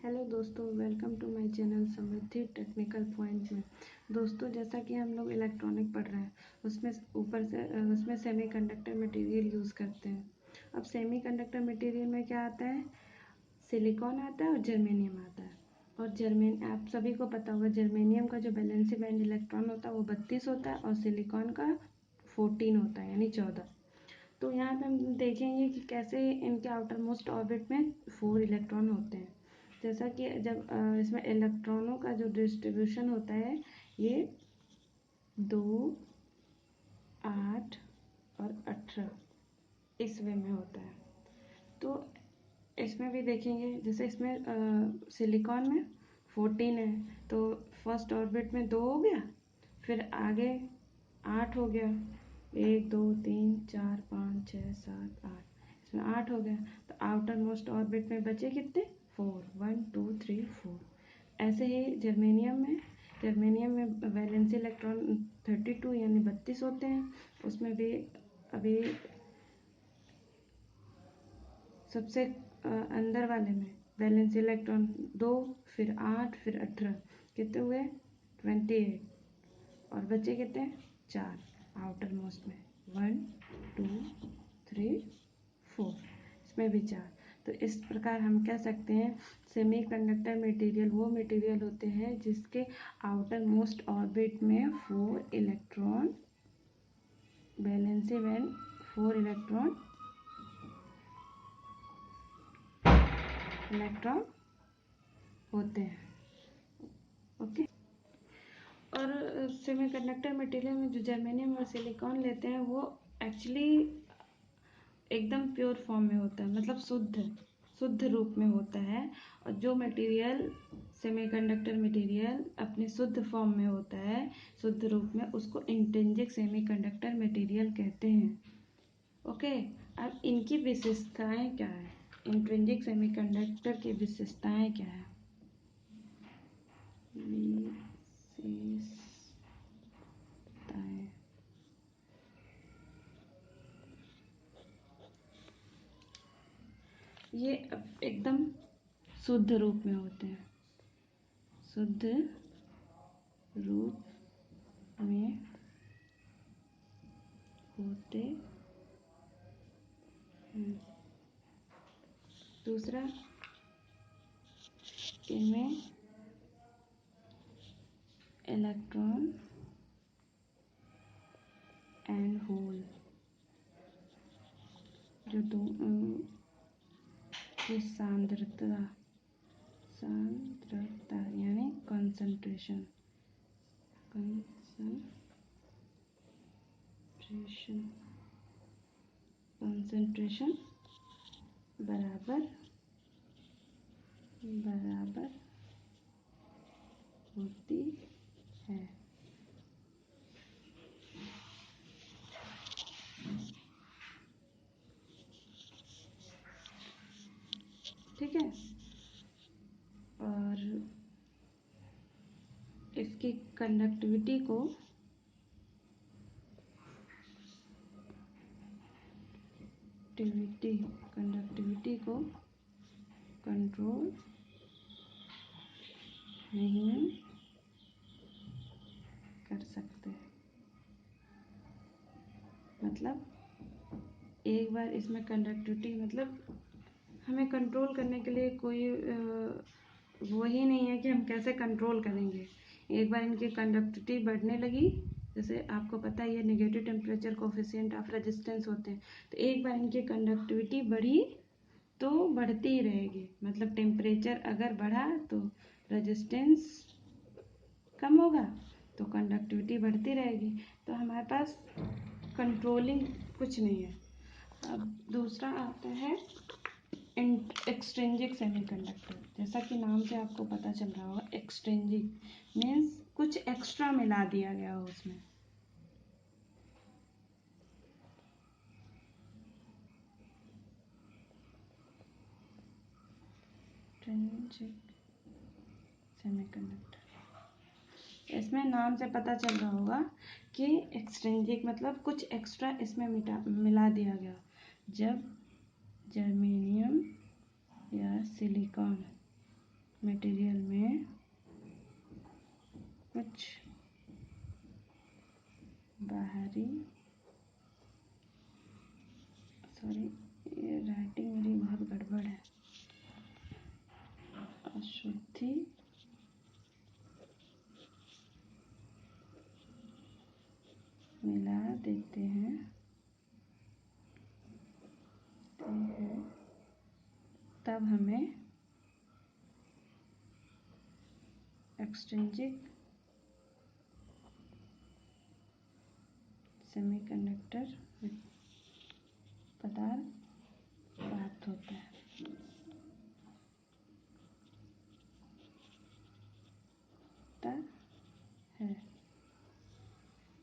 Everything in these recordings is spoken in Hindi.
हेलो दोस्तों, welcome to my channel Samriddhi technical point में। दोस्तों, जैसा कि हम लोग इलेक्ट्रॉनिक पढ़ रहे हैं, उसमें ऊपर से उसमें सेमीकंडक्टर मटेरियल यूज़ करते हैं। अब सेमीकंडक्टर मटेरियल में क्या आता है? सिलिकॉन आता है और जर्मेनियम आता है। और आप सभी को पता होगा, जर्मेनियम का जो वैलेंसी बैंड इलेक्ट्रॉन होता है वो 32 होता है और सिलिकॉन का 14 होता है, यानी 14। तो यहाँ पे हम देखेंगे कि कैसे इनके आउटर मोस्ट ऑर्बिट में 4 इलेक्ट्रॉन होते हैं। जैसा कि जब इसमें इलेक्ट्रॉनों का जो डिस्ट्रीब्यूशन होता है, ये 2, 8 और 18 इस वे में होता है। तो इसमें भी देखेंगे, जैसे इसमें सिलिकॉन में 14 है, तो फर्स्ट ऑर्बिट में 2 हो गया, फिर आगे 8 हो गया, 1 2 3 4 5 6 7 8, इसमें 8 हो गया। तो आउटर मोस्ट ऑर्बिट में बचे कितने? 4, 1 2 3 4। ऐसे ही जर्मेनियम में वैलेंसी इलेक्ट्रॉन 32 यानी 32 होते हैं। उसमें भी अभी सबसे अंदर वाले में वैलेंसी इलेक्ट्रॉन 2, फिर 8, फिर 18, कितने हुए? 28। और बचे कितने? 4 आउटर मोस्ट में, 1 2 3 4, इसमें भी 4। तो इस प्रकार हम कह सकते हैं सेमीकंडक्टर मटेरियल वो मटेरियल होते हैं जिसके आउटर मोस्ट ऑर्बिट में 4 इलेक्ट्रॉन वैलेंसी बैंड 4 इलेक्ट्रॉन होते हैं। ओके। और सेमीकंडक्टर मटेरियल में जो जर्मेनियम और सिलिकॉन लेते हैं वो एक्चुअली एकदम प्योर फॉर्म में होता है, मतलब शुद्ध रूप में होता है। और जो मटेरियल सेमीकंडक्टर मटेरियल अपने शुद्ध फॉर्म में होता है, शुद्ध रूप में, उसको इंट्रिंसिक सेमीकंडक्टर मटेरियल कहते हैं। ओके। अब इनकी विशेषताएं क्या है? इंट्रिंसिक सेमीकंडक्टर की विशेषताएं क्या है? विशेषताएं, ये एकदम शुद्ध रूप में होते हैं, शुद्ध रूप में होते हैं। दूसरा, इनमें इलेक्ट्रॉन एंड होल जो दो की सांद्रता यानी कंसंट्रेशन बराबर होती है। ठीक है। और इसकी कंडक्टिविटी को कंट्रोल नहीं कर सकते। मतलब एक बार इसमें कंडक्टिविटी, मतलब हमें कंट्रोल करने के लिए कोई वो ही नहीं है कि हम कैसे कंट्रोल करेंगे। एक बार इनकी कंडक्टिविटी बढ़ने लगी, जैसे आपको पता है ये negative temperature coefficient of resistance होते हैं, तो एक बार इनकी कंडक्टिविटी बढ़ी तो बढ़ती ही रहेगी। मतलब टेम्परेचर अगर बढ़ा तो रेजिस्टेंस कम होगा, तो कंडक्टिविटी बढ़ती रहेगी। तो हमारे पास कंट्रोलिंग कुछ नहीं है। अब दूसरा आता है एक्सट्रिंसिक सेमीकंडक्टर। जैसा कि नाम से आपको पता चल रहा होगा, एक्सट्रिंसिक मीन्स कुछ एक्स्ट्रा मिला दिया गया हो उसमें। एक्सट्रिंसिक सेमीकंडक्टर, इसमें नाम से पता चल रहा होगा कि एक्सट्रिंसिक मतलब कुछ एक्स्ट्रा इसमें मिला दिया गया। जब जर्मेनियम या सिलिकॉन मटेरियल में कुछ बाहरी, सॉरी ये राइटिंग मेरी बहुत गड़बड़ है, अशुद्धि मिला देते हैं तब हमें एक्सट्रिंसिक सेमीकंडक्टर पदार्थ प्राप्त होता है।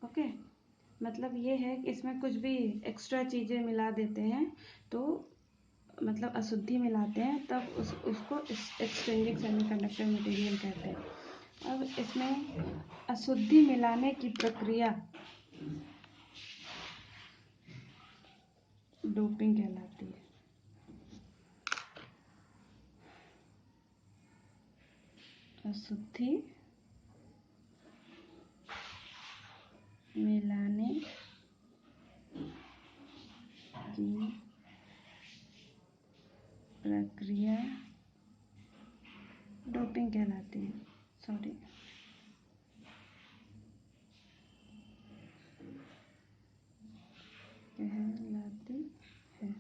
ओके, मतलब ये है कि इसमें कुछ भी एक्स्ट्रा चीज़ें मिला देते हैं तो मतलब अशुद्धि मिलाते हैं तब उसको एक्सट्रिंसिक सेमीकंडक्टर मटेरियल कहते हैं। अब इसमें अशुद्धि मिलाने की प्रक्रिया डोपिंग कहलाती है। अशुद्धि मिलाने की प्रक्रिया डोपिंग कहलाती है। सॉरी, कहलाती है।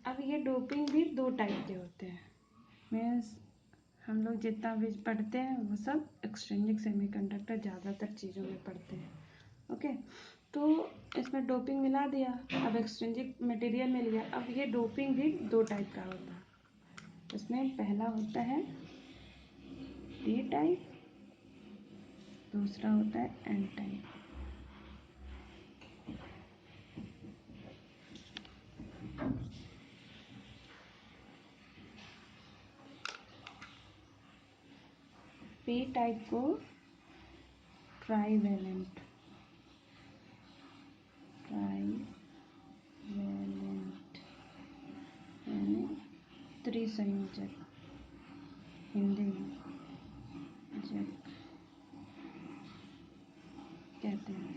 अब ये डोपिंग भी दो टाइप के होते हैं, मीन्स हम लोग जितना भी पढ़ते हैं वो सब एक्सट्रिंसिक सेमीकंडक्टर ज़्यादातर चीज़ों में पढ़ते हैं। ओके, तो इसमें डोपिंग मिला दिया, अब एक्सट्रिंसिक मटेरियल मिल गया। अब ये डोपिंग भी दो टाइप का होता है। इसमें पहला होता है पी टाइप, दूसरा होता है एन टाइप। पी टाइप को ट्राईवैलेंट यानी त्रिसंयोजक, हिंदी में जक कहते हैं।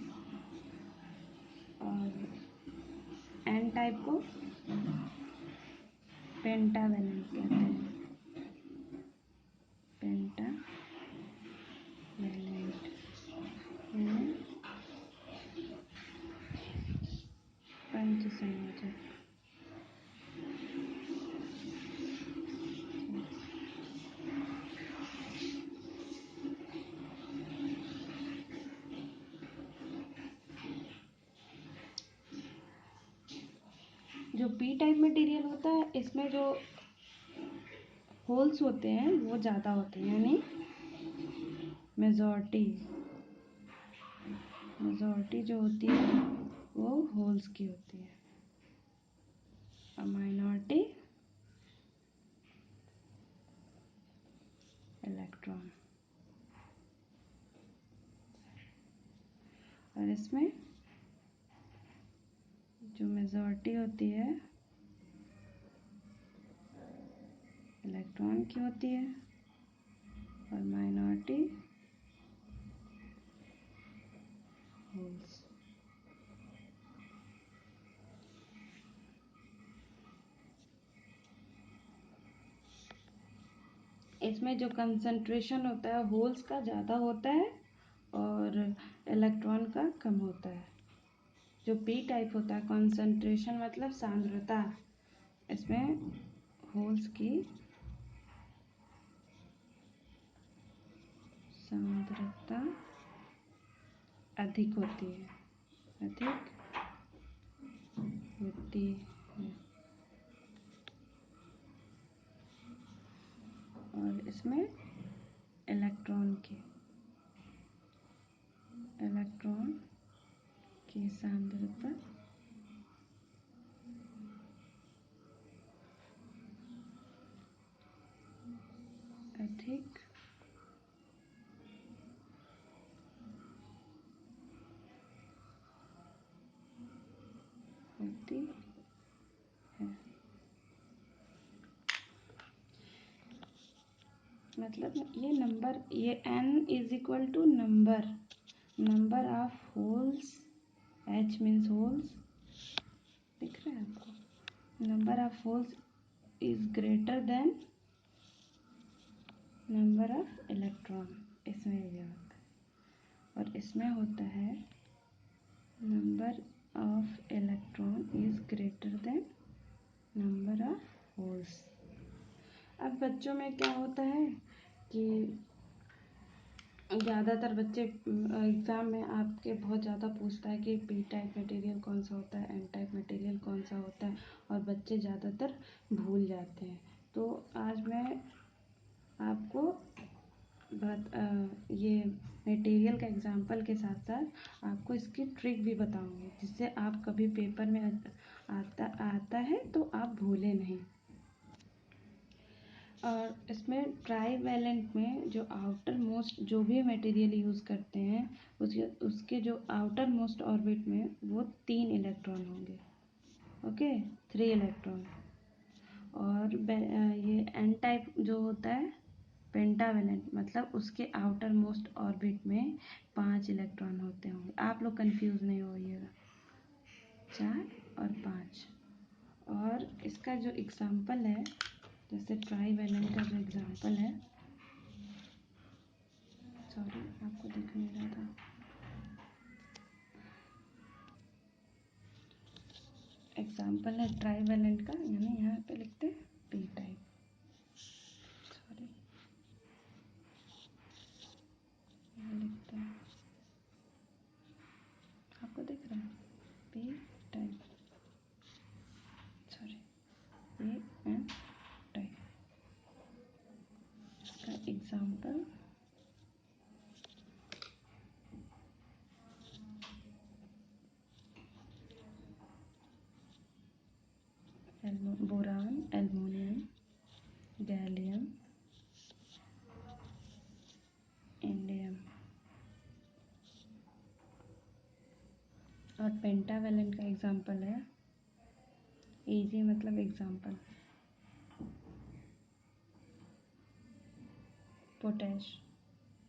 और एन टाइप को पेंटावैलेंट कहते हैं, पेंटावैलेंट यानी पंच संयोजक। जो पी टाइप मटेरियल होता है इसमें जो होल्स होते हैं वो ज़्यादा होते हैं, यानी मेजॉरिटी जो होती है वो होल्स की होती है और माइनॉरिटी इलेक्ट्रॉन। और इसमें जो मेजॉरिटी होती है इलेक्ट्रॉन की होती है और माइनॉरिटी होल्स। इसमें जो कंसंट्रेशन होता है होल्स का ज़्यादा होता है और इलेक्ट्रॉन का कम होता है। जो पी टाइप होता है कंसंट्रेशन मतलब सांद्रता, इसमें होल्स की सांद्रता अधिक होती है, और इसमें इलेक्ट्रॉन की सांद्रता अधिक होती है। मतलब ये नंबर, ये n is equal to number of holes, h means holes, दिख रहा है आपको, number of holes is greater than number of electron, इसमें ये होता है। और इसमें होता है number of electron is greater than number of holes. अब बच्चों में क्या होता है कि ज़्यादातर बच्चे एग्ज़ाम में आपके बहुत ज़्यादा पूछता है कि पी टाइप मटेरियल कौन सा होता है, एन टाइप मटेरियल कौन सा होता है, और बच्चे ज़्यादातर भूल जाते हैं। तो आज मैं आपको ये मटेरियल का एग्जांपल के साथ साथ आपको इसकी ट्रिक भी बताऊंगी, जिससे आप कभी पेपर में आता है तो आप भूलें नहीं। और इसमें ट्राईवैलेंट में जो आउटर मोस्ट जो भी मटेरियल यूज़ करते हैं उसके जो आउटर मोस्ट ऑर्बिट में वो 3 इलेक्ट्रॉन होंगे, ओके, 3 इलेक्ट्रॉन। और ये एन टाइप जो होता है पेंटावैलेंट, मतलब उसके आउटर मोस्ट ऑर्बिट में 5 इलेक्ट्रॉन होते होंगे। आप लोग कंफ्यूज नहीं होइएगा, 4 और 5। और इसका जो एग्जांपल है, जैसे ट्राईवैलेंट का जो एग्जांपल है, सॉरी आपको दिख नहीं रहा था, एग्जांपल है ट्राईवैलेंट का, यानी यहाँ पे लिखते हैं पी टाइप, सॉरी यहाँ लिखते हैं, आपको दिख रहा है P type, sorry P and type. इसका example boron, aluminium, gallium, indium. और पेंटावैलेंट का एग्जांपल है, इजी मतलब example, potash,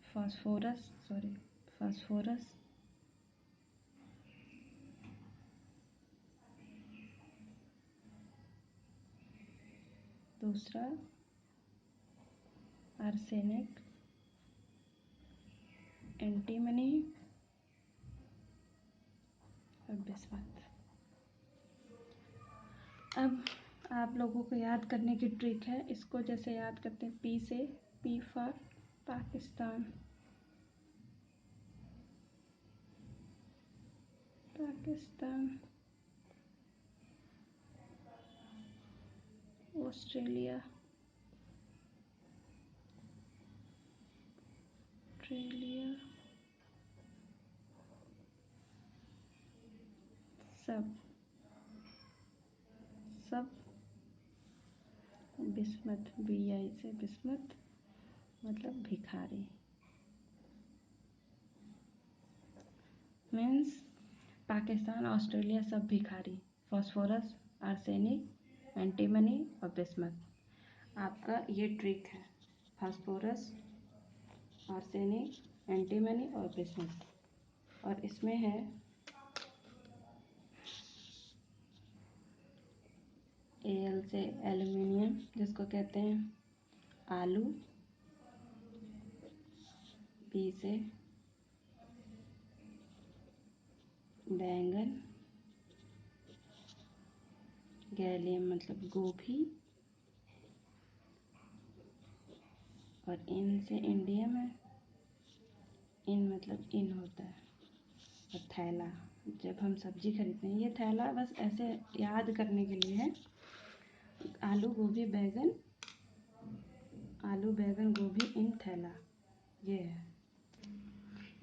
phosphorus, sorry phosphorus, दूसरा आर्सेनिक, एंटीमनी और बिस्मथ। अब आप लोगों को याद करने की ट्रिक है, इसको जैसे याद करते हैं पी से, P for Pakistan, Pakistan, Australia, Australia, सब सब, बिस्मथ, बी आई से बिस्मथ मतलब भिखारी, मीन्स पाकिस्तान, ऑस्ट्रेलिया सब भिखारी, फास्फोरस, आर्सेनिक, एंटीमनी और बिस्मथ। आपका ये ट्रिक है, फास्फोरस, आर्सेनिक, एंटीमनी और बिस्मथ। और इसमें है एल से एल्युमिनियम, जिसको कहते हैं आलू, बी से बैंगन, गैलियम मतलब गोभी, और इन से इंडियम है, इन मतलब इन होता है, और थैला, जब हम सब्जी खरीदते हैं, ये थैला बस ऐसे याद करने के लिए है, आलू गोभी बैगन, आलू बैगन गोभी इन थैला, ये है।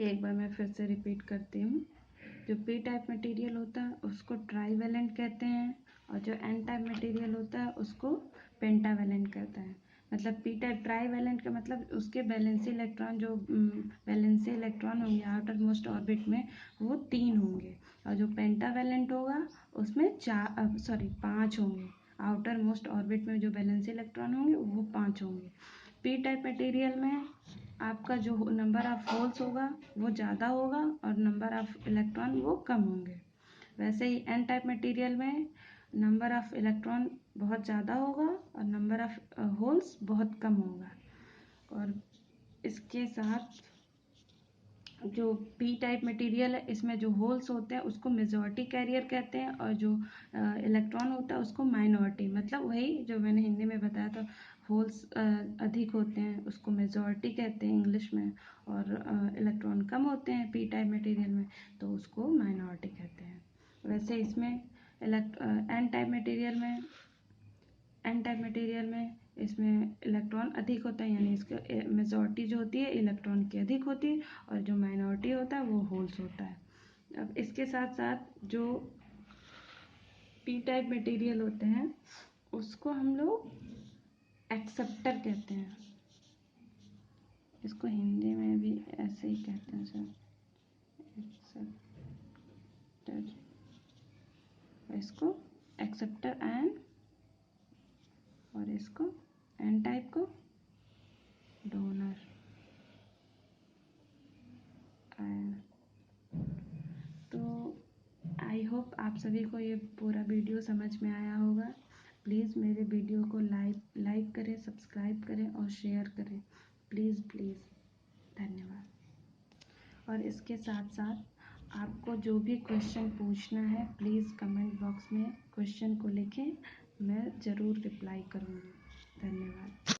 एक बार मैं फिर से रिपीट करती हूँ, जो पी टाइप मटेरियल होता है उसको ट्राईवैलेंट कहते हैं, और जो एन टाइप मटेरियल होता है उसको पेंटावैलेंट कहता है। मतलब पी टाइप ट्राईवैलेंट का मतलब उसके वैलेंसी इलेक्ट्रॉन, जो वैलेंसी इलेक्ट्रॉन होंगे आउटर मोस्ट ऑर्बिट में वो 3 होंगे, और जो पेंटावैलेंट होगा उसमें 5 होंगे, आउटर मोस्ट ऑर्बिट में जो वैलेंसी इलेक्ट्रॉन होंगे वो 5 होंगे। पी टाइप मटेरियल में आपका जो नंबर ऑफ होल्स होगा वो ज़्यादा होगा और नंबर ऑफ इलेक्ट्रॉन वो कम होंगे। वैसे ही एन टाइप मटेरियल में नंबर ऑफ इलेक्ट्रॉन बहुत ज़्यादा होगा और नंबर ऑफ होल्स बहुत कम होगा। और इसके साथ जो पी टाइप मटेरियल है इसमें जो होल्स होते हैं उसको मेजॉरिटी कैरियर कहते हैं और जो इलेक्ट्रॉन होता है उसको माइनॉरिटी, मतलब वही जो मैंने हिंदी में बताया था, होल्स अधिक होते हैं उसको मेजॉरिटी कहते हैं इंग्लिश में, और इलेक्ट्रॉन कम होते हैं पी टाइप मटेरियल में तो उसको माइनॉरिटी कहते हैं। वैसे इसमें एन टाइप मटेरियल में इसमें इलेक्ट्रॉन अधिक होता है, यानी इसका मेजॉरिटी जो होती है इलेक्ट्रॉन की अधिक होती है और जो माइनॉरिटी होता है वो होल्स होता है। अब इसके साथ साथ जो पी टाइप मटेरियल होते हैं उसको हम लोग एक्सेप्टर कहते हैं। इसको हिंदी में भी ऐसे ही कहते हैं सर, एक्सेप्टर। इसको एक्सेप्टर एन और इसको एन टाइप को डोनर आयन। तो आई होप आप सभी को ये पूरा वीडियो समझ में आया होगा। प्लीज़ मेरे वीडियो को लाइक करें, सब्सक्राइब करें और शेयर करें, प्लीज़ प्लीज़, धन्यवाद। और इसके साथ साथ आपको जो भी क्वेश्चन पूछना है प्लीज़ कमेंट बॉक्स में क्वेश्चन को लिखें, मैं ज़रूर रिप्लाई करूँगी। धन्यवाद।